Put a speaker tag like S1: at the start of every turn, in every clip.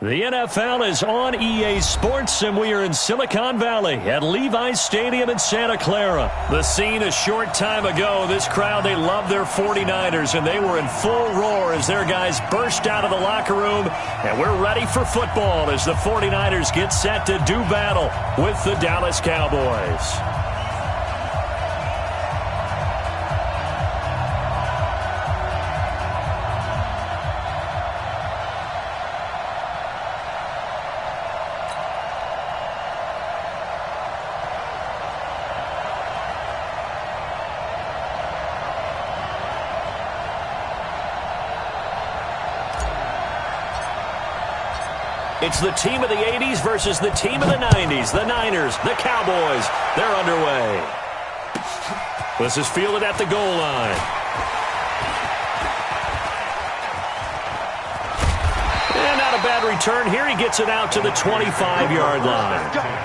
S1: The NFL is on EA Sports, and we are in Silicon Valley at Levi's Stadium in Santa Clara. The scene a short time ago, this crowd, they love their 49ers, and they were in full roar as their guys burst out of the locker room, and we're ready for football as the 49ers get set to do battle with the Dallas Cowboys. It's the team of the 80s versus the team of the 90s. The Niners, the Cowboys, they're underway. This is fielded at the goal line. And not a bad return here. He gets it out to the 25-yard line.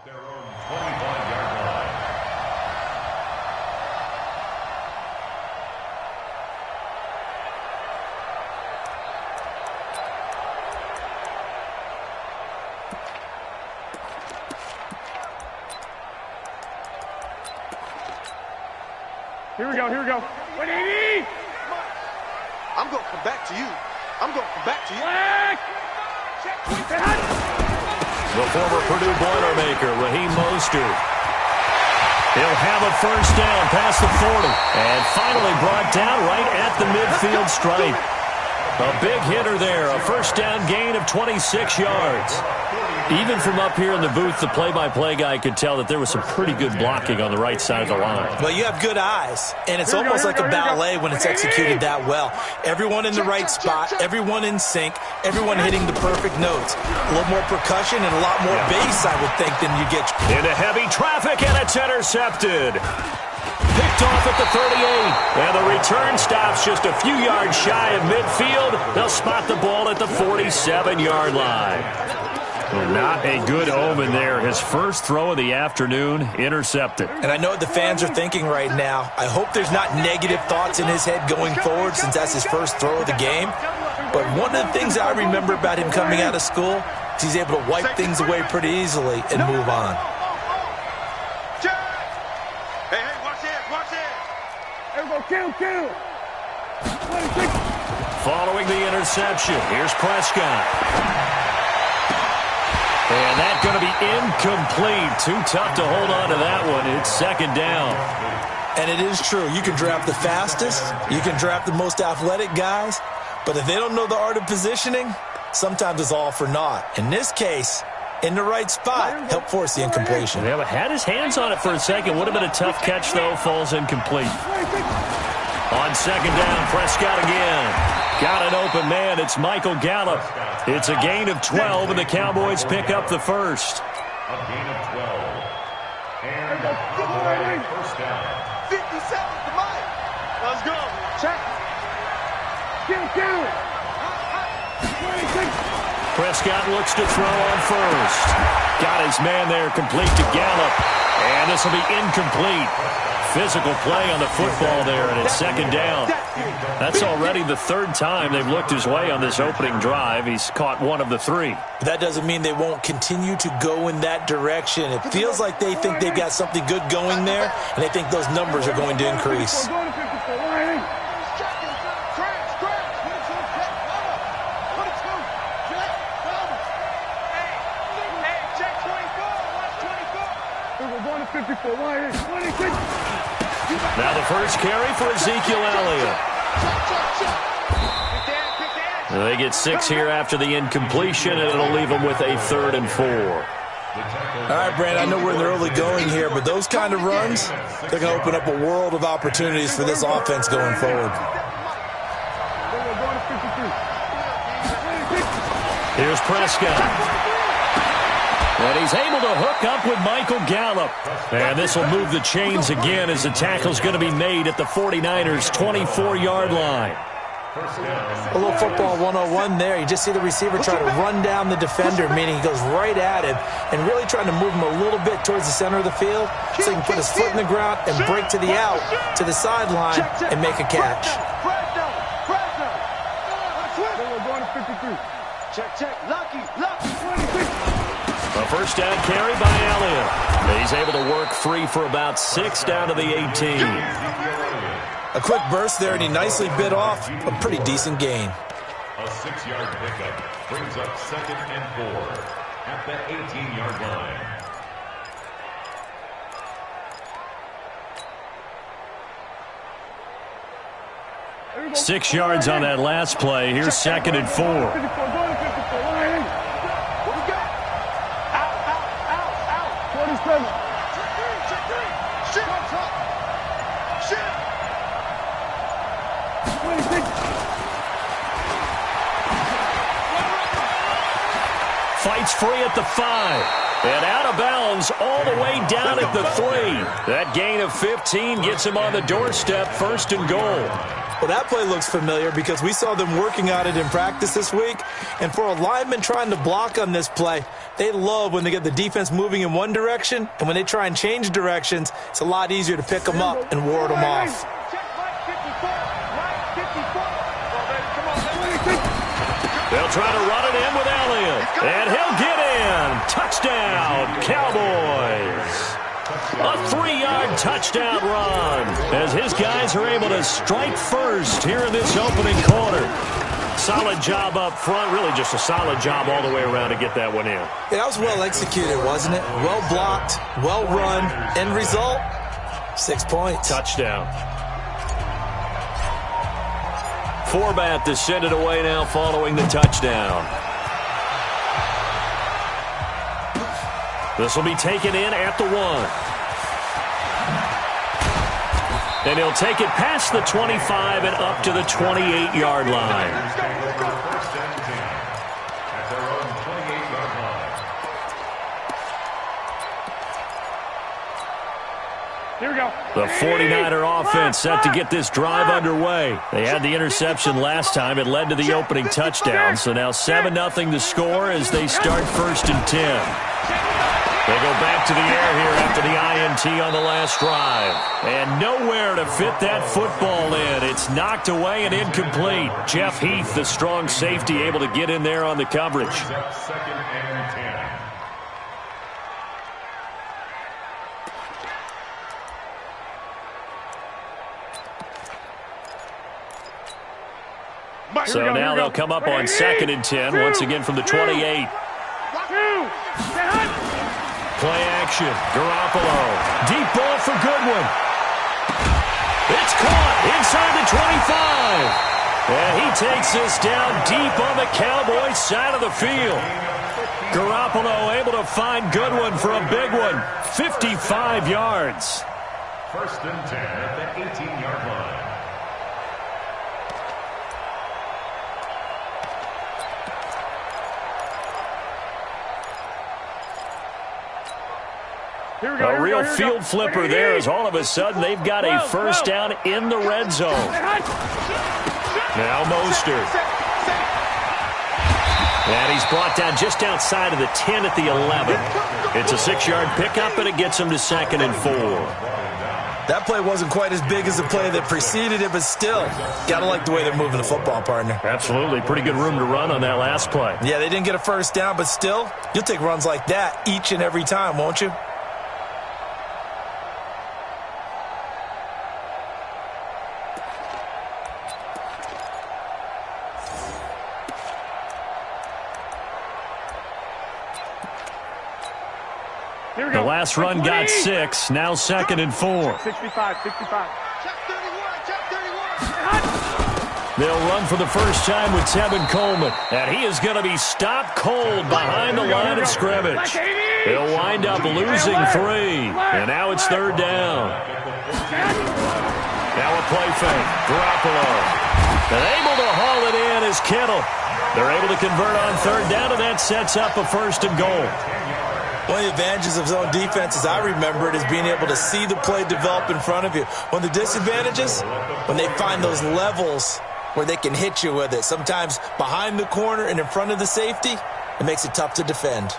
S2: Their own 25-yard line.
S3: Here we go, here we go. 180!
S4: I'm going to come back to you. I'm going to come back to you.
S1: The former Purdue Boilermaker, Raheem Mostert. He'll have a first down past the 40. And finally brought down right at the midfield stripe. A big hitter there. A first down gain of 26 yards. Even from up here in the booth, the play-by-play guy could tell that there was some pretty good blocking on the right side of the line.
S5: Well, you have good eyes, and it's almost like a ballet when it's executed that well. Everyone in the right spot, everyone in sync, everyone hitting the perfect notes. A little more percussion and a lot more bass, I would think, than you get.
S1: Into heavy traffic, and it's intercepted. Picked off at the 38. And the return stops just a few yards shy of midfield. They'll spot the ball at the 47-yard line. Well, not a good omen there. His first throw of the afternoon, intercepted.
S5: And I know what the fans are thinking right now. I hope there's not negative thoughts in his head going forward since that's his first throw of the game. But one of the things I remember about him coming out of school is he's able to wipe things away pretty easily and move on.
S4: Hey, watch it, watch it.
S3: Kill.
S1: Following the interception, here's Prescott. And that's going to be incomplete. Too tough to hold on to that one. It's second down.
S5: And it is true. You can draft the fastest. You can draft the most athletic guys. But if they don't know the art of positioning, sometimes it's all for naught. In this case, in the right spot, help force the incompletion.
S1: Yeah, had his hands on it for a second. Would have been a tough catch, though. Falls incomplete. On second down, Prescott again. Got an open man. It's Michael Gallup. It's a gain of 12, and the Cowboys pick up the first.
S2: A gain of 12. And the Cowboys first down.
S4: 57 to Mike. Let's go. Check.
S3: Kill.
S1: Prescott looks to throw on first. Got his man there complete to Gallup. And this will be incomplete. Physical play on the football there, and it's second down. That's already the third time they've looked his way on this opening drive. He's caught one of the three.
S5: That doesn't mean they won't continue to go in that direction. It feels like they think they've got something good going there, and they think those numbers are going to increase.
S1: Now the first carry for Ezekiel Elliott. They get 6 here after the incompletion, and it'll leave them with a 3rd and 4.
S5: All right, Brand, I know we're in the early going here, but those kind of runs, they're going to open up a world of opportunities for this offense going forward.
S1: Here's Prescott. And he's able to hook up with Michael Gallup. And this will move the chains again as the tackle's going to be made at the 49ers' 24-yard line.
S5: A little football 101 there. You just see the receiver try to run down the defender, meaning he goes right at him and really trying to move him a little bit towards the center of the field so he can put his foot in the ground and break to the out, to the sideline, and make a catch.
S1: A first down carry by Elliott. He's able to work free for about 6 down to the 18.
S5: A quick burst there, and he nicely bit off a pretty decent gain.
S2: A 6-yard pickup brings up 2nd and 4 at the 18-yard line.
S1: 6 yards on that last play. Here's 2nd and 4. Fights free at the 5. And out of bounds all the way down at the 3. That gain of 15 gets him on the doorstep, 1st and goal.
S5: Well, that play looks familiar because we saw them working on it in practice this week. And for a lineman trying to block on this play, they love when they get the defense moving in one direction. And when they try and change directions, it's a lot easier to pick them up and ward them off.
S1: They'll try to run it in with Elliott. And he'll get in. Touchdown, Cowboys. A 3-yard touchdown run as his guys are able to strike first here in this opening quarter. Solid job up front, really just a solid job all the way around to get that one in.
S5: Yeah, that was well executed, wasn't it? Well blocked, well run. End result, 6 points.
S1: Touchdown. Forbat to send it away now following the touchdown. This will be taken in at the 1. And he'll take it past the 25 and up to the 28-yard line.
S3: Here we go.
S1: The 49er offense set to get this drive underway. They had the interception last time. It led to the opening touchdown. So now 7-0 to score as they start 1st and 10. They go back to the air here after the INT on the last drive. And nowhere to fit that football in. It's knocked away and incomplete. Jeff Heath, the strong safety, able to get in there on the coverage.
S2: 2nd and 10.
S1: So now they'll come up on 2nd and 10, once again from the 28. Play action. Garoppolo. Deep ball for Goodwin. It's caught inside the 25. And he takes this down deep on the Cowboys side of the field. Garoppolo able to find Goodwin for a big one. 55 yards.
S2: 1st and 10 at the 18-yard line.
S1: A real field flipper there as all of a sudden they've got a first down in the red zone. Now Mostert. And he's brought down just outside of the 10 at the 11. It's a 6-yard pickup, and it gets him to 2nd and 4.
S5: That play wasn't quite as big as the play that preceded it, but still, got to like the way they're moving the football, partner.
S1: Absolutely. Pretty good room to run on that last play.
S5: Yeah, they didn't get a first down, but still, you'll take runs like that each and every time, won't you?
S1: The last run got 6, now 2nd and 4.
S3: 65.
S4: Check 31, check 31.
S1: They'll run for the first time with Tevin Coleman, and he is going to be stopped cold behind the line of scrimmage. He'll wind up losing 3, and now it's 3rd down. Now a play fake, Garoppolo. And able to haul it in is Kittle. They're able to convert on 3rd down, and that sets up a 1st and goal.
S5: One of the advantages of zone defense, as I remember it, is being able to see the play develop in front of you. One of the disadvantages, when they find those levels where they can hit you with it. Sometimes behind the corner and in front of the safety, it makes it tough to defend.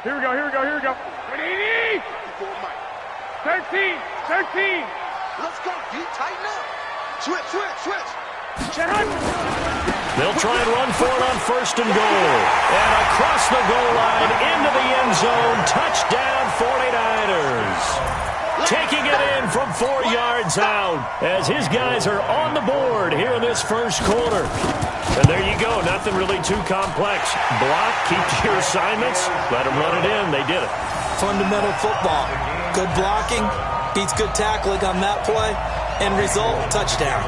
S3: Here we go. 180. 13.
S4: Let's go, D. Tighten up. Switch.
S1: They'll try and run for it on 1st and goal. And across the goal line, into the end zone, touchdown 49ers. Taking it in from 4 yards out as his guys are on the board here in this first quarter. And there you go, nothing really too complex. Block, keep to your assignments, let them run it in. They did it.
S5: Fundamental football. Good blocking, beats good tackling on that play. End result, touchdown.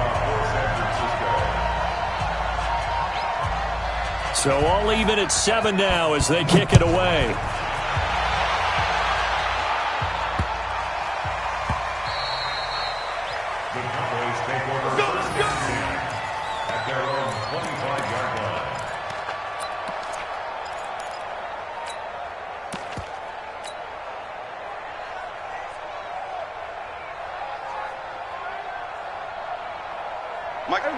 S1: So all even at 7 now as they kick it away.
S2: The Cowboys take over at their own 25-yard line.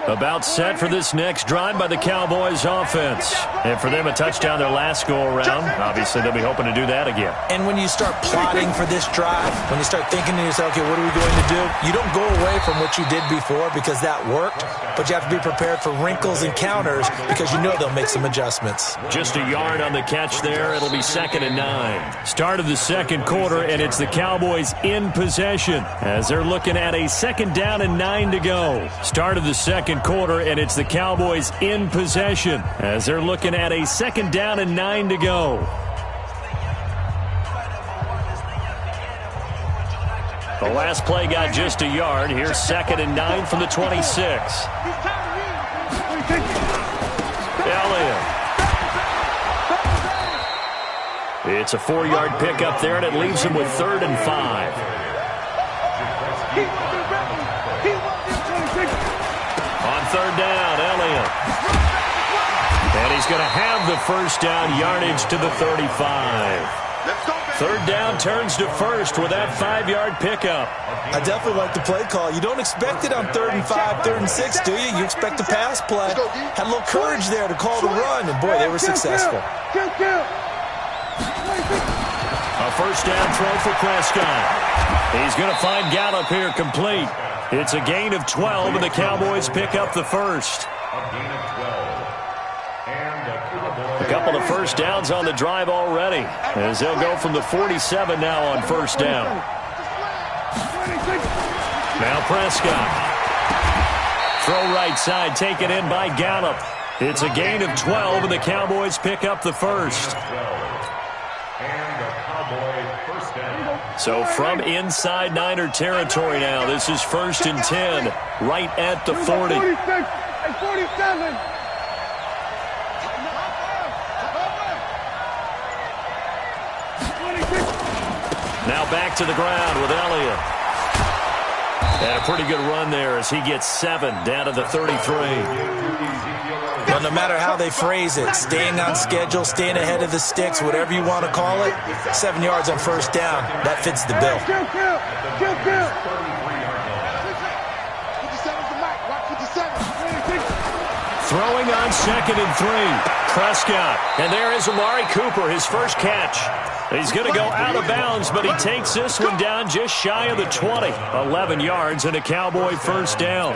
S1: About set for this next drive by the Cowboys offense. And for them, a touchdown their last go-around. Obviously, they'll be hoping to do that again.
S5: And when you start plotting for this drive, when you start thinking to yourself, okay, what are we going to do? You don't go away from what you did before because that worked, but you have to be prepared for wrinkles and counters because you know they'll make some adjustments.
S1: Just a yard on the catch there. It'll be 2nd and 9. Start of the second quarter, and it's the Cowboys in possession as they're looking at a 2nd down and 9 to go. Start of the second quarter, and it's the Cowboys in possession as they're looking at a 2nd down and 9 to go. The last play got just a yard. Here's 2nd and 9 from the 26. Elliott. It's a 4-yard pickup there, and it leaves him with 3rd and 5. On 3rd down, Elliott. And he's going to have the first down, yardage to the 35. 3rd down turns to 1st with that 5-yard pickup.
S5: I definitely like the play call. You don't expect it on 3rd and 5, 3rd and 6, do you? You expect a pass play. Had a little courage there to call the run, and boy, they were successful.
S1: A first down throw for Prescott. He's going to find Gallup here complete. It's a gain of 12, and the Cowboys pick up the first.
S2: A gain of 12. And
S1: A couple of first downs on the drive already, as they'll go from the 47 now on 1st down. Now Prescott. Throw right side, taken in by Gallup. It's a gain of 12, and the Cowboys pick up the first. So from inside Niner territory now, this is 1st and 10, right at the 40.
S3: 46 and 47.
S1: Now back to the ground with Elliott. And a pretty good run there as he gets 7 down to the 33.
S5: Well, no matter how they phrase it, staying on schedule, staying ahead of the sticks, whatever you want to call it, 7 yards on 1st down, that fits the bill.
S1: throwing on 2nd and 3. Prescott. And there is Amari Cooper, his first catch. He's going to go out of bounds, but he takes this one down just shy of the 20. 11 yards and a Cowboy first down.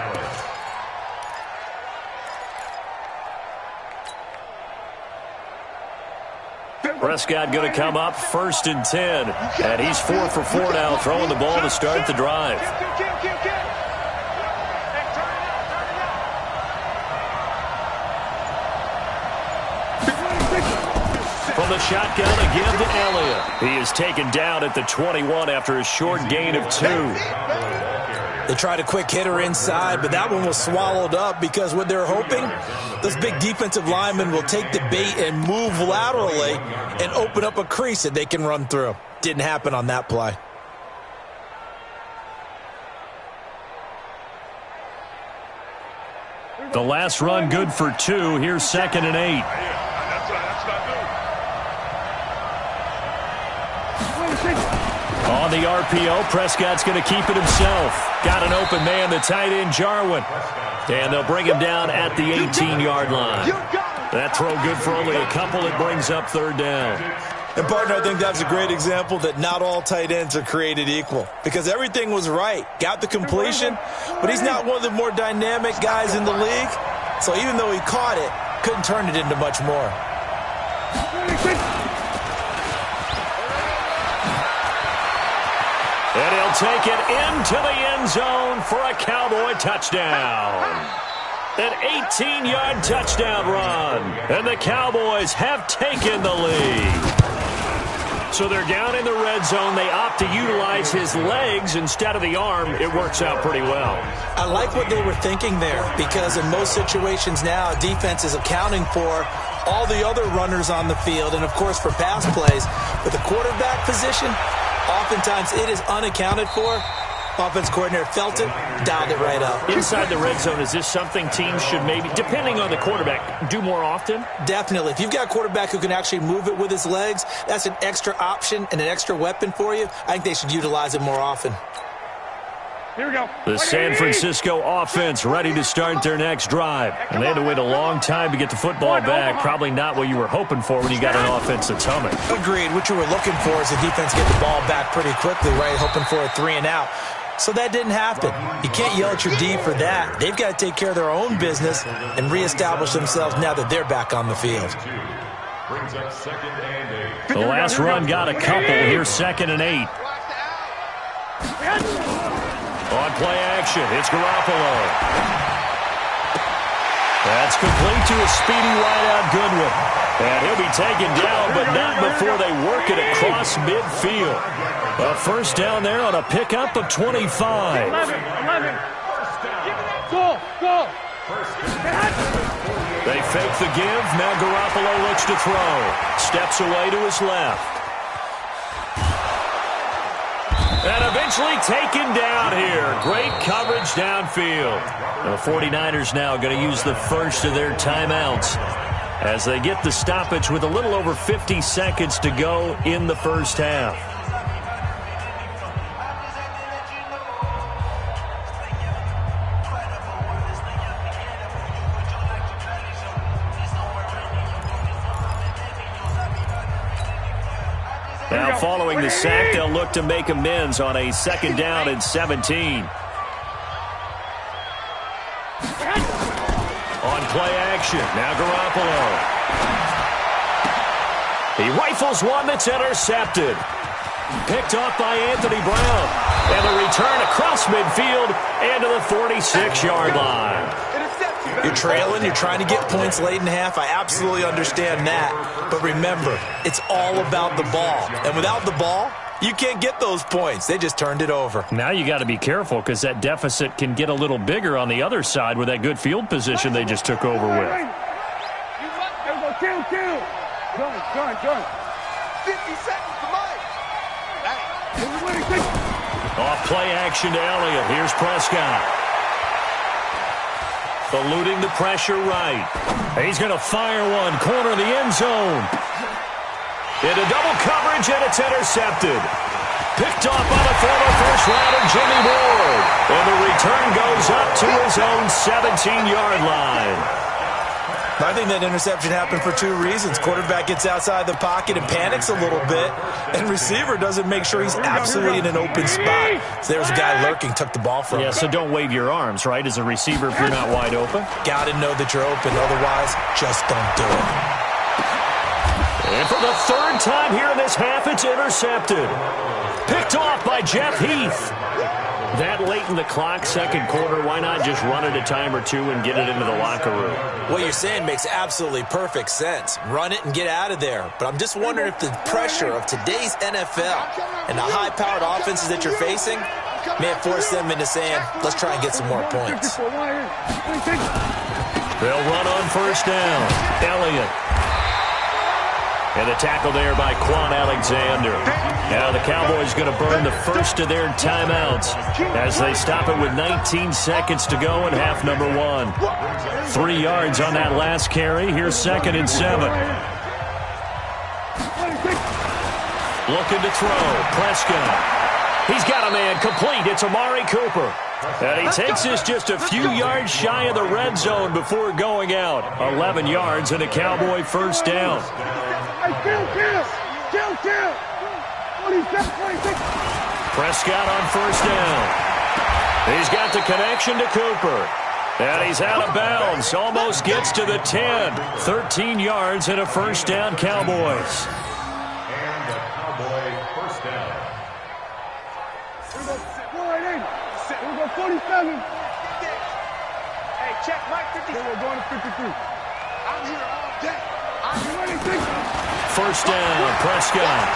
S1: Prescott going to come up 1st and 10. And he's 4 for 4 now, throwing the ball to start the drive. From the shotgun again to Elliott. He is taken down at the 21 after a short gain of 2.
S5: They tried a quick hitter inside, but that one was swallowed up because what they're hoping, those big defensive linemen will take the bait and move laterally and open up a crease that they can run through. Didn't happen on that play.
S1: The last run good for 2. Here's 2nd and 8. On the RPO, Prescott's going to keep it himself. Got an open man, the tight end, Jarwin. And they'll bring him down at the 18-yard line. That throw good for only a couple. It brings up 3rd down.
S5: And, partner, I think that's a great example that not all tight ends are created equal because everything was right. Got the completion, but he's not one of the more dynamic guys in the league. So even though he caught it, couldn't turn it into much more.
S1: And he'll take it into the end zone for a Cowboy touchdown. An 18-yard touchdown run. And the Cowboys have taken the lead. So they're down in the red zone. They opt to utilize his legs instead of the arm. It works out pretty well.
S5: I like what they were thinking there because in most situations now, defense is accounting for all the other runners on the field and, of course, for pass plays. But the quarterback position, oftentimes it is unaccounted for. Offense coordinator felt it, dialed it right up.
S1: Inside the red zone, is this something teams should maybe, depending on the quarterback, do more often?
S5: Definitely. If you've got a quarterback who can actually move it with his legs, that's an extra option and an extra weapon for you. I think they should utilize it more often.
S3: Here we go.
S1: The San Francisco offense ready to start their next drive. And they had to wait a long time to get the football back. Probably not what you were hoping for when you got an offense that's humming.
S5: Agreed. What you were looking for is the defense get the ball back pretty quickly, right? Hoping for a 3 and out. So that didn't happen. You can't yell at your D for that. They've got to take care of their own business and reestablish themselves now that they're back on the field.
S1: The last run got a couple. Here's 2nd and 8. On play action, it's Garoppolo. That's complete to a speedy wideout Goodwin. And he'll be taken down, but not before they work it across midfield. A first down there on a pickup of 25.
S3: 11. Go.
S1: They fake the give. Now Garoppolo looks to throw. Steps away to his left. And eventually taken down here. Great coverage downfield. The 49ers now going to use the first of their timeouts as they get the stoppage with a little over 50 seconds to go in the first half. Now following the sack, they'll look to make amends on a 2nd down and 17. On play action, now Garoppolo. He rifles one that's intercepted. Picked off by Anthony Brown. And the return across midfield and to the 46-yard line.
S5: You're trailing, you're trying to get points late in half. I absolutely understand that. But remember, it's all about the ball. And without the ball, you can't get those points. They just turned it over.
S1: Now you got to be careful because that deficit can get a little bigger on the other side with that good field position they just took over with.
S3: Kill. Join.
S4: 50 seconds to Mike.
S1: Off play action to Elliott. Here's Prescott. Eluding the pressure right. He's going to fire one. Corner of the end zone. Into double coverage, and it's intercepted. Picked off by the former first-rounder Jimmy Ward. And the return goes up to his own 17-yard line.
S5: I think that interception happened for two reasons. Quarterback gets outside the pocket and panics a little bit, and receiver doesn't make sure he's absolutely in an open spot. So there's a guy lurking, took the ball from him.
S1: Yeah, so don't wave your arms, right, as a receiver if you're not wide open.
S5: Got to know that you're open. Otherwise, just don't do it.
S1: And for the third time here in this half, it's intercepted. Picked off by Jeff Heath. That late in the clock, second quarter, why not just run it a time or two and get it into the locker room?
S5: What you're saying makes absolutely perfect sense. Run it and get out of there. But I'm just wondering if the pressure of today's NFL and the high-powered offenses that you're facing may have forced them into saying, let's try and get some more points.
S1: They'll run on first down. Elliott. And the tackle there by Quan Alexander. Now the Cowboys going to burn the first of their timeouts as they stop it with 19 seconds to go in half number one. 3 yards on that last carry. Here's 2nd and 7. Looking to throw. Prescott. He's got a man complete. It's Amari Cooper. And he takes this just a few yards shy of the red zone before going out. 11 yards and a Cowboy first down. Prescott on first down. He's got the connection to Cooper. And he's out of bounds. Almost gets to the 10. 13 yards and a first down, Cowboys.
S2: And the Cowboy first down.
S3: Here we go, 47. Hey, check Mike 50. We're going to 53. I'm here all day. I'm here.
S1: First down, Prescott.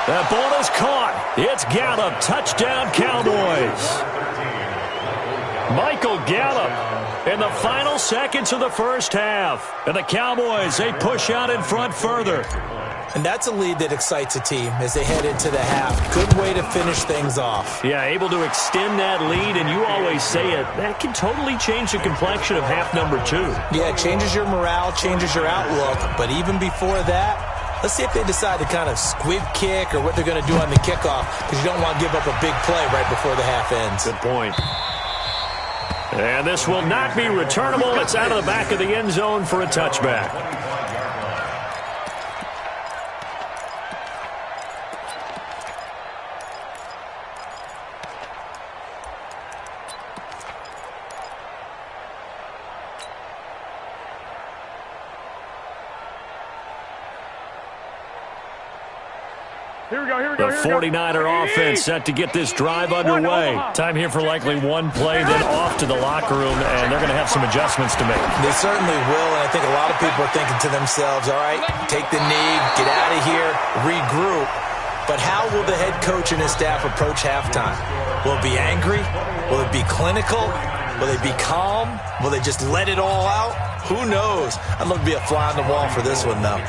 S1: That ball is caught. It's Gallup. Touchdown, Cowboys. Michael Gallup in the final seconds of the first half. And the Cowboys, they push out in front further.
S5: And that's a lead that excites a team as they head into the half. Good way to finish things off.
S1: Yeah, able to extend that lead, and you always say it, that can totally change the complexion of half number two.
S5: Yeah, it changes your morale, changes your outlook. But even before that, let's see if they decide to kind of squib kick or what they're going to do on the kickoff, because you don't want to give up a big play right before the half ends.
S1: Good point. And this will not be returnable. It's out of the back of the end zone for a touchback. The 49er offense set to get this drive underway. Time here for likely one play, then off to the locker room, and they're going to have some adjustments to make.
S5: They certainly will, and I think a lot of people are thinking to themselves, all right, take the knee, get out of here, regroup. But how will the head coach and his staff approach halftime? Will it be angry? Will it be clinical? Will they be calm? Will they just let it all out? Who knows? I'd love to be a fly on the wall for this one, though.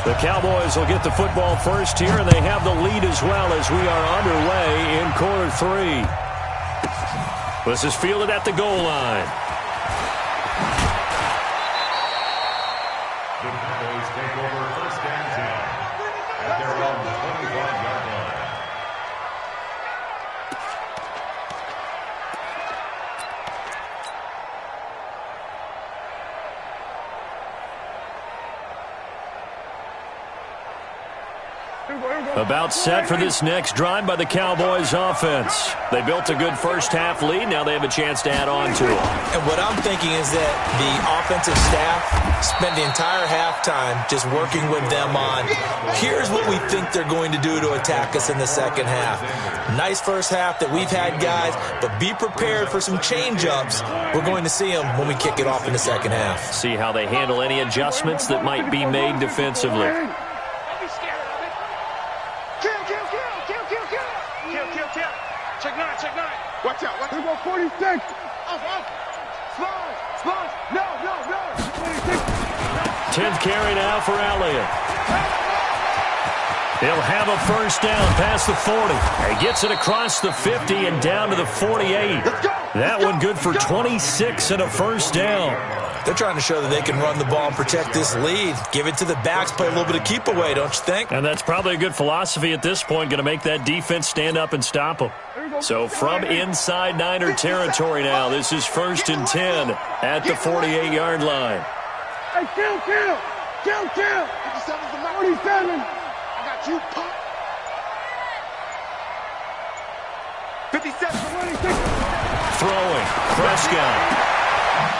S1: The Cowboys will get the football first here, and they have the lead as well as we are underway in quarter three. This is fielded at the goal line.
S2: The Cowboys take over first and 10 at their own 25-yard line.
S1: About set for this next drive by the Cowboys offense. They built a good first half lead. Now they have a chance to add on to it.
S5: And what I'm thinking is that the offensive staff spent the entire halftime just working with them on, here's what we think they're going to do to attack us in the second half. Nice first half that we've had, guys, but be prepared for some change-ups. We're going to see them when we kick it off in the second half.
S1: See how they handle any adjustments that might be made defensively.
S3: Check nine. Watch out. Here we go, 46. Off. Slide. No. 26.
S1: 10th carry now for Elliott. He'll have a first down past the 40. He gets it across the 50 and down to the 48. That one good for 26 and a first down.
S5: They're trying to show that they can run the ball and protect this lead. Give it to the backs, play a little bit of keep away, don't you think?
S1: And that's probably a good philosophy at this point, going to make that defense stand up and stop them. So from inside Niner territory now, this is 1st and 10 at the 48-yard line.
S3: Hey, kill! 57's the 47. I got you, punk. 57.
S1: Throwing, Prescott.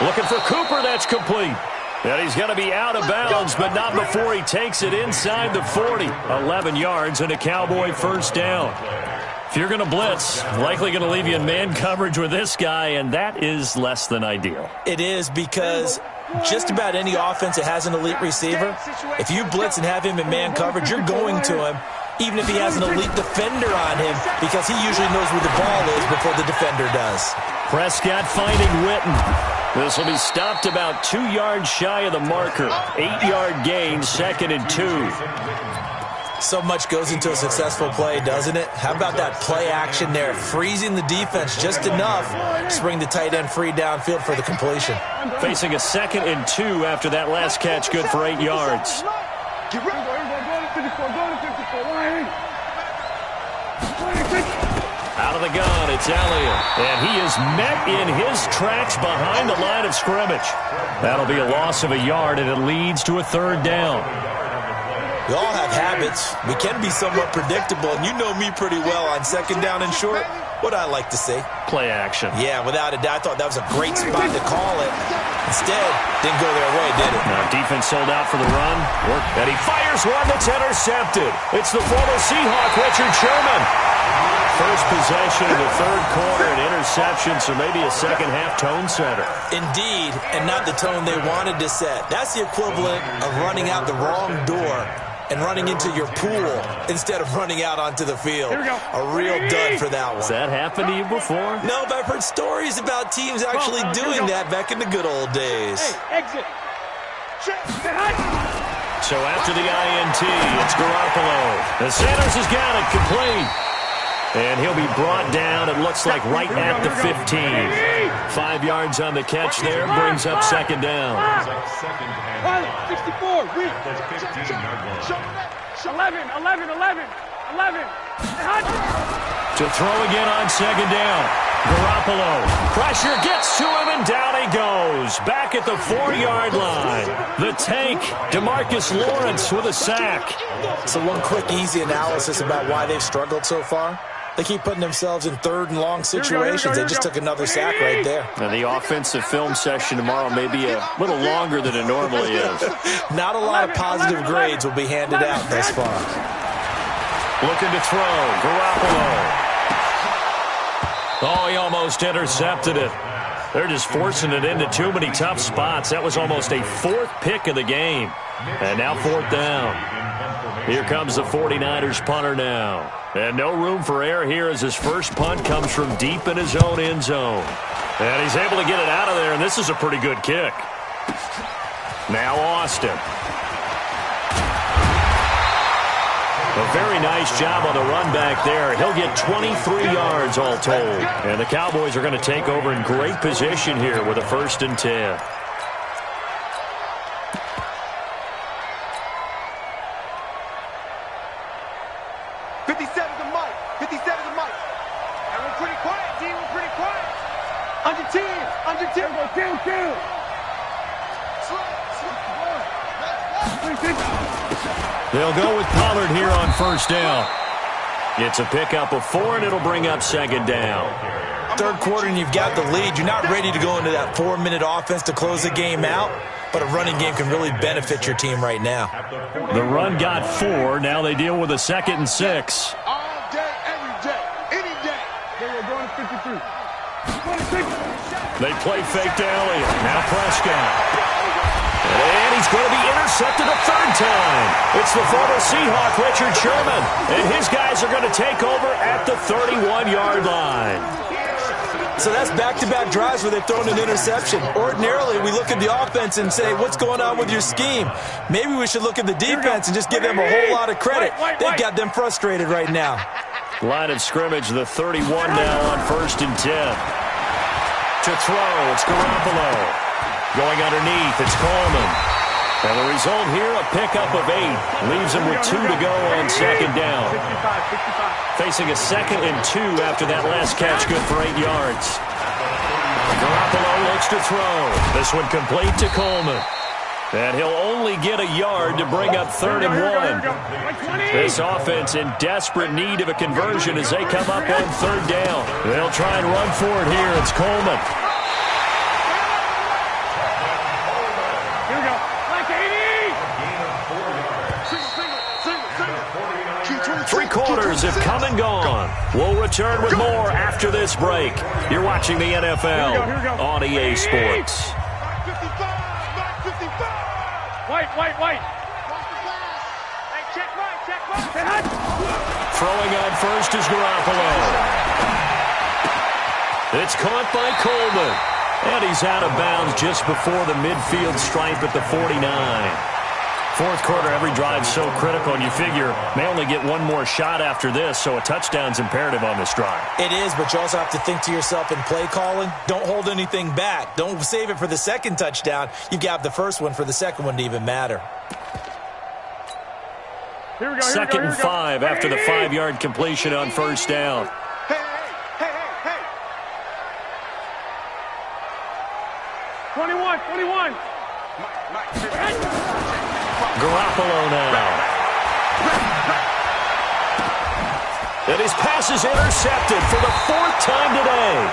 S1: Looking for Cooper, that's complete. And he's going to be out of bounds, but not before he takes it inside the 40. 11 yards and a Cowboy first down. If you're going to blitz, likely going to leave you in man coverage with this guy, and that is less than ideal.
S5: It is, because just about any offense that has an elite receiver, if you blitz and have him in man coverage, you're going to him, even if he has an elite defender on him, because he usually knows where the ball is before the defender does.
S1: Prescott finding Witten. This will be stopped about 2 yards shy of the marker. 8-yard gain, 2nd and 2.
S5: So much goes into a successful play, doesn't it? How about that play action there, freezing the defense just enough to bring the tight end free downfield for the completion.
S1: Facing a 2nd and 2 after that last catch, good for 8 yards. Out of the gun, it's Elliott. And he is met in his tracks behind the line of scrimmage. That'll be a loss of a yard, and it leads to a 3rd down.
S5: We all have habits. We can be somewhat predictable, and you know me pretty well on 2nd down and short. What I like to see.
S1: Play action.
S5: Yeah, without a doubt. I thought that was a great spot to call it. Instead, didn't go their way, did it?
S1: Now, defense sold out for the run. And he fires one that's intercepted. It's the former Seahawk, Richard Sherman. First possession of the 3rd quarter, an interception, so maybe a second-half tone setter.
S5: Indeed, and not the tone they wanted to set. That's the equivalent of running out the wrong door and running into your pool instead of running out onto the field. A real dud for that one.
S1: Has that happened to you before?
S5: No, but I've heard stories about teams actually doing that back in the good old days.
S3: Hey, exit.
S1: So after the INT, it's Garoppolo. The Sanders has got it complete. And he'll be brought down, it looks like, right at the 15. 5 yards on the catch there, brings up 2nd down.
S3: 64. 11.
S1: To throw again on 2nd down. Garoppolo. Pressure gets to him, and down he goes. Back at the 4-yard line. The tank, DeMarcus Lawrence with a sack.
S5: So one quick, easy analysis about why they've struggled so far. They keep putting themselves in 3rd and long situations. They just took another sack right there.
S1: Now, the offensive film session tomorrow may be a little longer than it normally is.
S5: Not a lot of positive grades will be handed out thus far.
S1: Looking to throw. Garoppolo. Oh, he almost intercepted it. They're just forcing it into too many tough spots. That was almost a 4th pick of the game. And now 4th down. Here comes the 49ers punter now. And no room for error here as his first punt comes from deep in his own end zone. And he's able to get it out of there, and this is a pretty good kick. Now Austin. A very nice job on the run back there. He'll get 23 yards all told. And the Cowboys are going to take over in great position here with a 1st and 10. They'll go with Pollard here on 1st down. It's a pickup of 4, and it'll bring up 2nd down.
S5: 3rd quarter, and you've got the lead. You're not ready to go into that 4-minute offense to close the game out, but a running game can really benefit your team right now.
S1: The run got 4. Now they deal with a 2nd and 6.
S3: All day, every day, any day. They were going to 53. 26.
S1: They play fake to Elliott. Now Prescott. And he's going to be intercepted a 3rd time. It's the former Seahawk, Richard Sherman. And his guys are going to take over at the 31-yard line.
S5: So that's back-to-back drives where they've thrown an interception. Ordinarily, we look at the offense and say, what's going on with your scheme? Maybe we should look at the defense and just give them a whole lot of credit. They've got them frustrated right now.
S1: Line of scrimmage, the 31 now on 1st and 10. To throw, it's Garoppolo. Going underneath, it's Coleman. And the result here, a pickup of 8. Leaves him with 2 to go on second down. Facing a 2nd and 2 after that last catch, good for 8 yards. Garoppolo looks to throw. This one complete to Coleman. And he'll only get a yard to bring up 3rd and 1. This offense in desperate need of a conversion as they come up on 3rd down. They'll try and run for it here. It's Coleman.
S3: Here we go. Like 80.
S1: 3 quarters have come and gone. We'll return with more after this break. You're watching the NFL on EA Sports.
S3: White. Hey, check right.
S1: Throwing on first is Garoppolo. It's caught by Coleman. And he's out of bounds just before the midfield stripe at the 49. 4th quarter, every drive so critical, and you figure may only get one more shot after this, so a touchdown's imperative on this drive.
S5: It is, but you also have to think to yourself in play calling, don't hold anything back. Don't save it for the 2nd touchdown. You've got the 1st one for the 2nd one to even matter.
S3: Here we go.
S1: 2nd and 5 after the 5-yard completion on 1st down.
S4: Hey.
S3: 21.
S1: Garoppolo now. And his pass is intercepted for the 4th time today.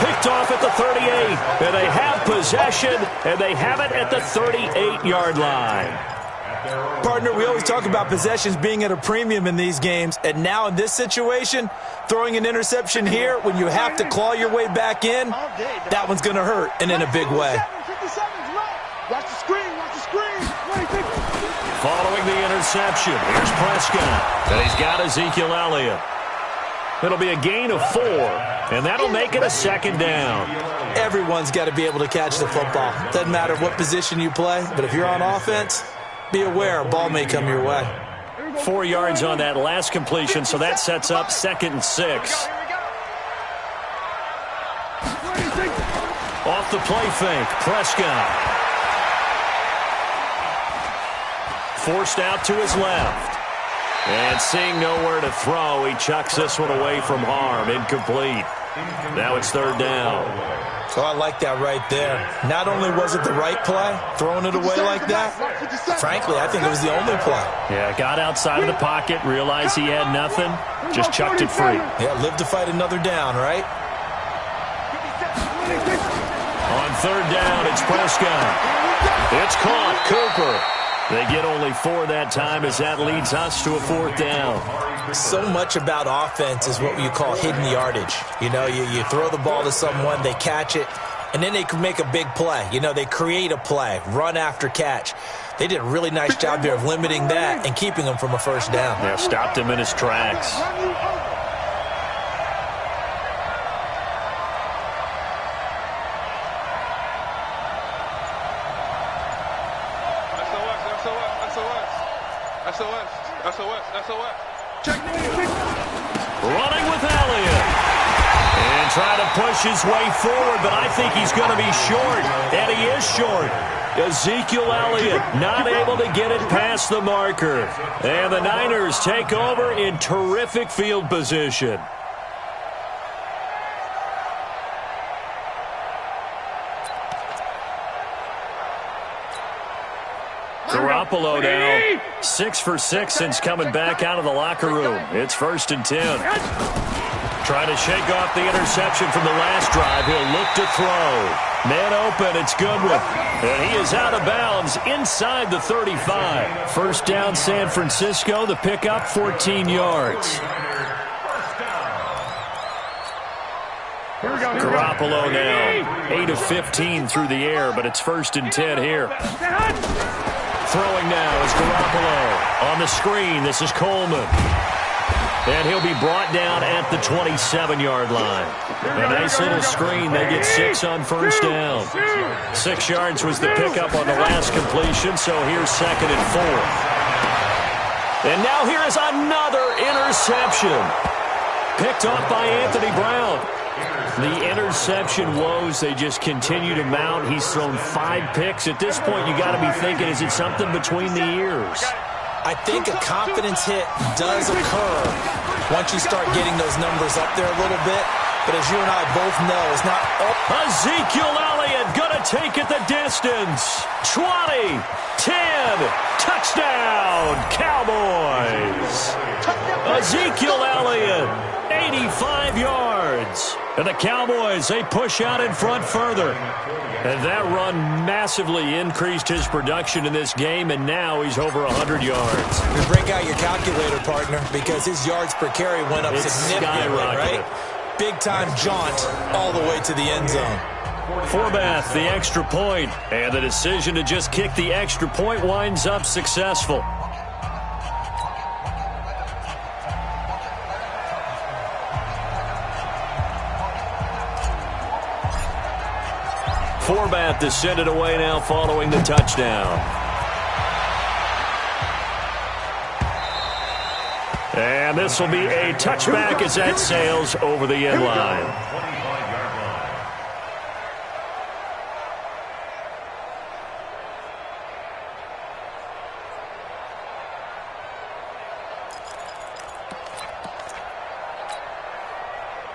S1: Picked off at the 38. And they have possession, and they have it at the 38-yard line.
S5: Partner, we always talk about possessions being at a premium in these games, and now in this situation, throwing an interception here when you have to claw your way back in, that one's going to hurt, and in a big way.
S4: Watch the screen.
S1: Following the interception, here's Prescott. And he's got Ezekiel Elliott. It'll be a gain of 4, and that'll make it a 2nd down.
S5: Everyone's got to be able to catch the football. Doesn't matter what position you play, but if you're on offense, be aware a ball may come your way.
S1: 4 yards on that last completion, so that sets up 2nd and 6. Off the play fake, Prescott. Forced out to his left. And seeing nowhere to throw, he chucks this one away from harm. Incomplete. Now it's 3rd down.
S5: So I like that right there. Not only was it the right play, throwing it away like that, frankly, I think it was the only play.
S1: Yeah, got outside of the pocket, realized he had nothing, just chucked it free.
S5: Yeah, live to fight another down, right?
S1: On 3rd down, it's Prescott. It's caught. Cooper. They get only 4 that time as that leads us to a 4th down.
S5: So much about offense is what you call hidden yardage. You know, you throw the ball to someone, they catch it, and then they can make a big play. You know, they create a play, run after catch. They did a really nice job there of limiting that and keeping him from a 1st down.
S1: Yeah, stopped him in his tracks.
S4: SOS.
S1: Running with Elliott. And trying to push his way forward, but I think he's going to be short. And he is short. Ezekiel Elliott not able to get it past the marker. And the Niners take over in terrific field position. Garoppolo now 6 for 6 since coming back out of the locker room. It's 1st and 10. Trying to shake off the interception from the last drive. He'll look to throw. Man open, it's Goodwin. And he is out of bounds inside the 35. 1st down, San Francisco. The pickup, 14 yards. Garoppolo now 8 of 15 through the air, but it's 1st and 10 here. Throwing now is Garoppolo. On the screen, this is Coleman. And he'll be brought down at the 27-yard line. A nice little screen. They get 6 on 1st down. 6 yards was the pickup on the last completion, so here's 2nd and 4. And now here is another interception. Picked off by Anthony Brown. The interception woes, they just continue to mount. He's thrown 5 picks. At this point, you got to be thinking, is it something between the ears?
S5: I think a confidence hit does occur once you start getting those numbers up there a little bit. But as you and I both know, it's not all.
S1: Ezekiel Elliott going to take it the distance. 20, 10, touchdown, Cowboys. Ezekiel Elliott, 85 yards. And the Cowboys, they push out in front further. And that run massively increased his production in this game, and now he's over 100 yards.
S5: You break out your calculator, partner, because his yards per carry went up significantly, right? Big-time jaunt all the way to the end zone.
S1: Forbath, the extra point, and the decision to just kick the extra point winds up successful. Forbath to send it away now following the touchdown. And this will be a touchback as that sails over the end line.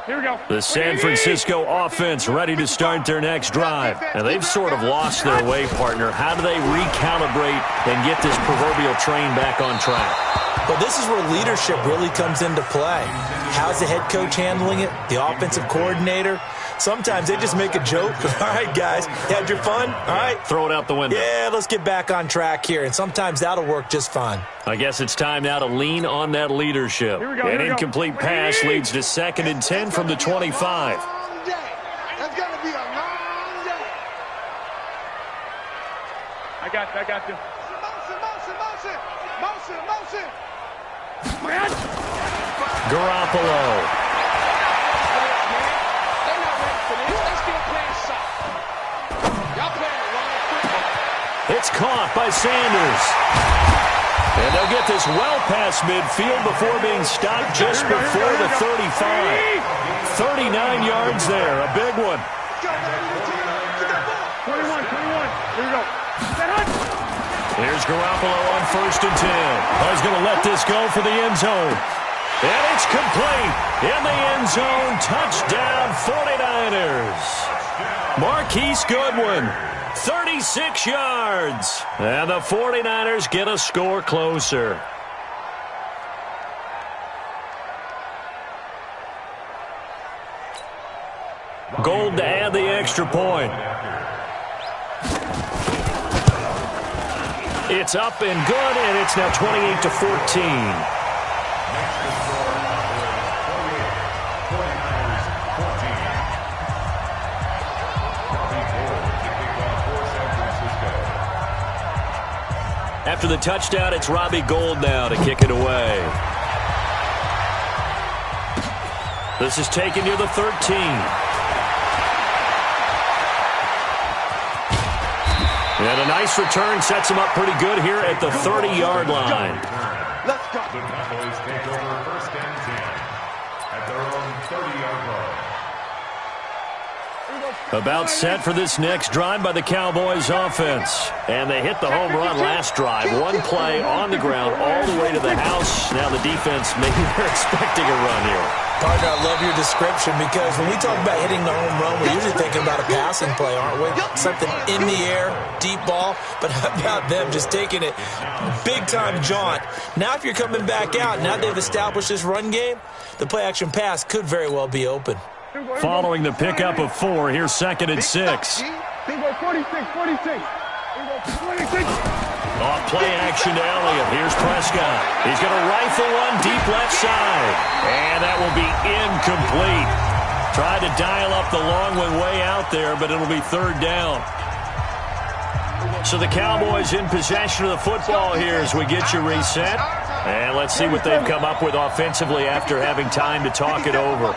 S3: Here we go.
S1: The San Francisco offense ready to start their next drive. And they've sort of lost their way, partner. How do they recalibrate and get this proverbial train back on track?
S5: Well, this is where leadership really comes into play. How's the head coach handling it? The offensive coordinator? Sometimes they just make a joke. All right, guys, you had your fun? All right.
S1: Throw it out the window.
S5: Yeah, let's get back on track here. And sometimes that'll work just fine.
S1: I guess it's time now to lean on that leadership. An incomplete pass leads to 2nd and 10 from the 25.
S4: That's gonna be a long day.
S3: I got you. Motion.
S1: Garoppolo.
S3: They're not ready for this. Let's get playing soft. Y'all playing the wrong football.
S1: It's caught by Sanders. And they'll get this well past midfield before being stopped just before the 35. 39 yards there, a big one.
S3: 21. Here we go.
S1: Here's Garoppolo on 1st and 10. He's going to let this go for the end zone. And it's complete. In the end zone, touchdown 49ers. Marquise Goodwin, 36 yards. And the 49ers get a score closer. Gold to add the extra point. It's up and good, and it's now 28-14. After the touchdown, it's Robbie Gould now to kick it away. This is taken near the 13. And a nice return sets him up pretty good here at the 30-yard line.
S4: Let's go.
S2: The Cowboys take over 1st and 10 at their own 30-yard line.
S1: About set for this next drive by the Cowboys offense. And they hit the home run last drive. One play on the ground all the way to the house. Now the defense, maybe they're expecting a run here.
S5: Partner, I love your description because when we talk about hitting the home run, we're usually thinking about a passing play, aren't we? Something in the air, deep ball. But how about them just taking it big-time jaunt? Now if you're coming back out, now they've established this run game, the play-action pass could very well be open.
S1: Following the pickup of 4, here's 2nd and 6.
S3: Bingo, 46.
S1: Off play action to Elliott. Here's Prescott. He's going to rifle one deep left side. And that will be incomplete. Tried to dial up the long one way out there, but it'll be 3rd down. So the Cowboys in possession of the football here as we get you reset. And let's see what they've come up with offensively after having time to talk it over.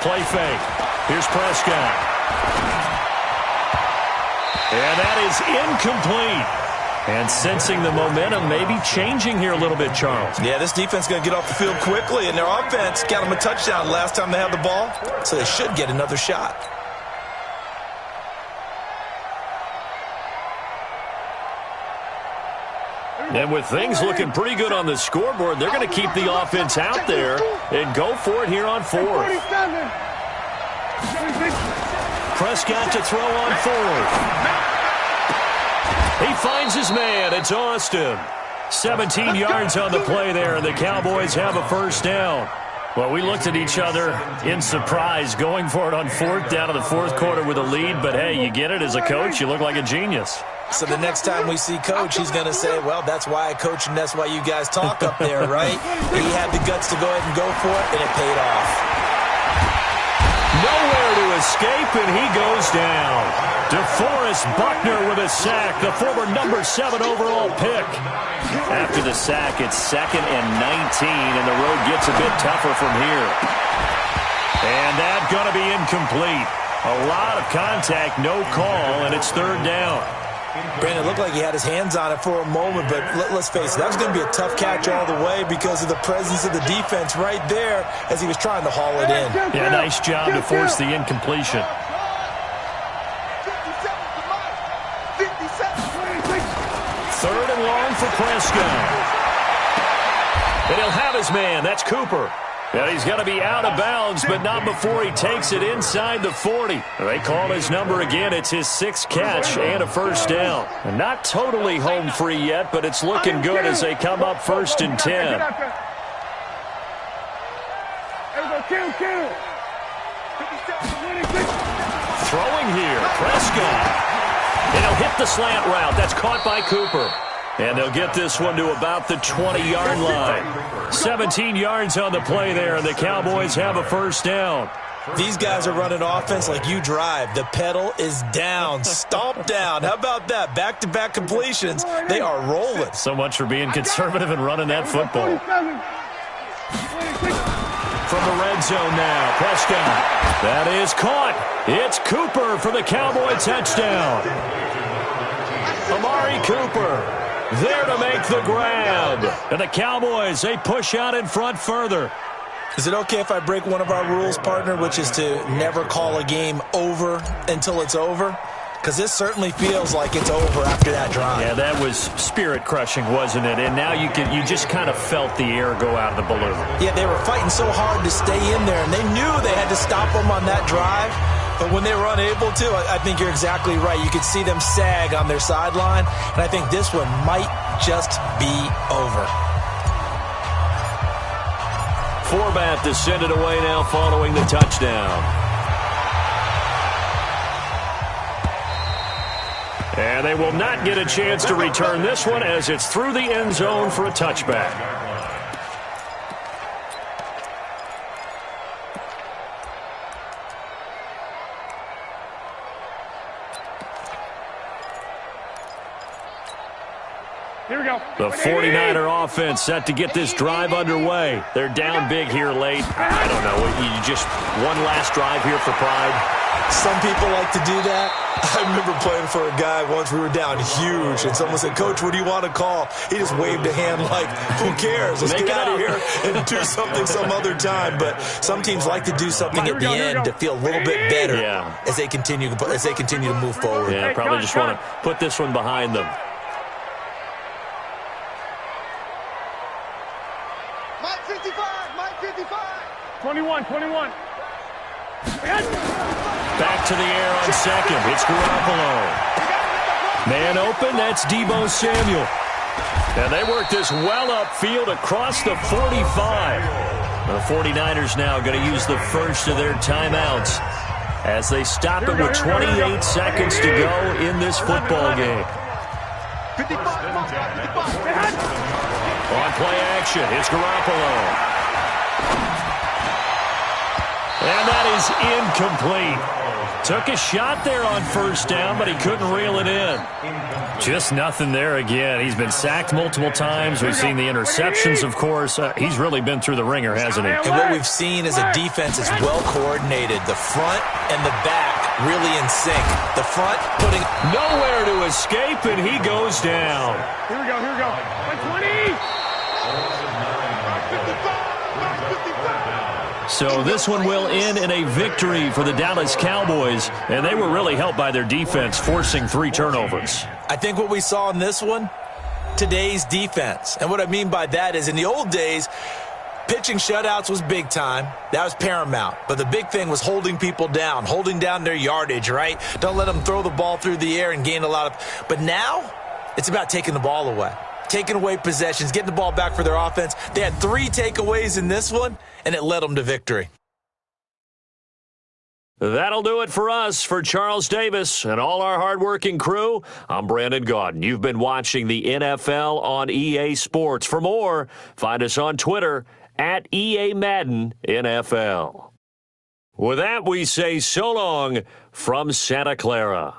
S1: Play fake. Here's Prescott. And that is incomplete. And sensing the momentum maybe changing here a little bit, Charles.
S5: Yeah, this defense is going to get off the field quickly, and their offense got them a touchdown last time they had the ball, so they should get another shot.
S1: And with things looking pretty good on the scoreboard, they're going to keep the offense out there and go for it here on fourth. Prescott to throw on fourth. He finds his man. It's Austin. 17 yards on the play there, and the Cowboys have a first down. Well, we looked at each other in surprise going for it on fourth down in the fourth quarter with a lead. But, hey, you get it as a coach. You look like a genius.
S5: So the next time we see Coach, he's going to say, well, that's why I coach and that's why you guys talk up there, right? He had the guts to go ahead and go for it, and it paid off.
S1: Nowhere to escape, and he goes down. DeForest Buckner with a sack, the former number 7 overall pick. After the sack, it's 2nd and 19, and the road gets a bit tougher from here. And that's going to be incomplete. A lot of contact, no call, and it's 3rd down.
S5: Brandon, it looked like he had his hands on it for a moment, but let's face it, that was going to be a tough catch all the way because of the presence of the defense right there as he was trying to haul it in.
S1: Yeah, nice job to force the incompletion. 3rd and long for Prescott. And he'll have his man. That's Cooper. And he's going to be out of bounds, but not before he takes it inside the 40. They call his number again. It's his 6th catch and a first down. And not totally home free yet, but it's looking good as they come up 1st and 10. Throwing here, Prescott. And he'll hit the slant route. That's caught by Cooper. And they'll get this one to about the 20-yard line. 17 yards on the play there, and the Cowboys have a first down.
S5: These guys are running offense like you drive. The pedal is down, stomp down. How about that? Back-to-back completions. They are rolling.
S1: So much for being conservative and running that football. From the red zone now, Prescott. That is caught. It's Cooper for the Cowboy touchdown. Amari Cooper there to make the grab. And the Cowboys, they push out in front further.
S5: Is it okay if I break one of our rules, partner, which is to never call a game over until it's over? Because this certainly feels like it's over after that drive.
S1: Yeah, that was spirit-crushing, wasn't it? And now you just kind of felt the air go out of the balloon.
S5: Yeah, they were fighting so hard to stay in there, and they knew they had to stop them on that drive. But when they were unable to, I think you're exactly right. You could see them sag on their sideline, and I think this one might just be over.
S1: Forbath to send it away now following the touchdown. And they will not get a chance to return this one as it's through the end zone for a touchback.
S3: Here we go.
S1: The 49er offense set to get this drive underway. They're down big here late. I don't know. You just one last drive here for pride.
S5: Some people like to do that. I remember playing for a guy once. We were down huge, and someone said, "Coach, what do you want to call?" He just waved a hand like, "Who cares? Let's get out of here and do something some other time." But some teams like to do something at the end to feel a little bit better as they continue to move forward.
S1: Yeah, probably just want to put this one behind them.
S4: Mike 55, Mike 55.
S3: 21.
S1: Back to the air on second. It's Garoppolo. Man open, that's Deebo Samuel. And they work this well upfield across the 45. The 49ers now going to use the first of their timeouts as they stop it with 28 seconds to go in this football game.
S4: 55,
S1: On play action, it's Garoppolo. And that is incomplete. Took a shot there on first down, but he couldn't reel it in. Just nothing there again. He's been sacked multiple times. We've seen the interceptions, of course. He's really been through the ringer, hasn't he?
S5: And what we've seen is a defense that's well coordinated. The front and the back really in sync. The front putting
S1: nowhere to escape, and he goes down.
S3: Here we go, here we go. 120!
S1: So this one will end in a victory for the Dallas Cowboys, and they were really helped by their defense, forcing 3 turnovers.
S5: I think what we saw in this one, today's defense. And what I mean by that is in the old days, pitching shutouts was big time. That was paramount. But the big thing was holding people down, holding down their yardage, right? Don't let them throw the ball through the air and gain a lot of... But now, it's about taking the ball away. Taking away possessions, getting the ball back for their offense. They had 3 takeaways in this one, and it led them to victory.
S1: That'll do it for us. For Charles Davis and all our hardworking crew, I'm Brandon Gaudin. You've been watching the NFL on EA Sports. For more, find us on Twitter at EA Madden NFL. With that, we say so long from Santa Clara.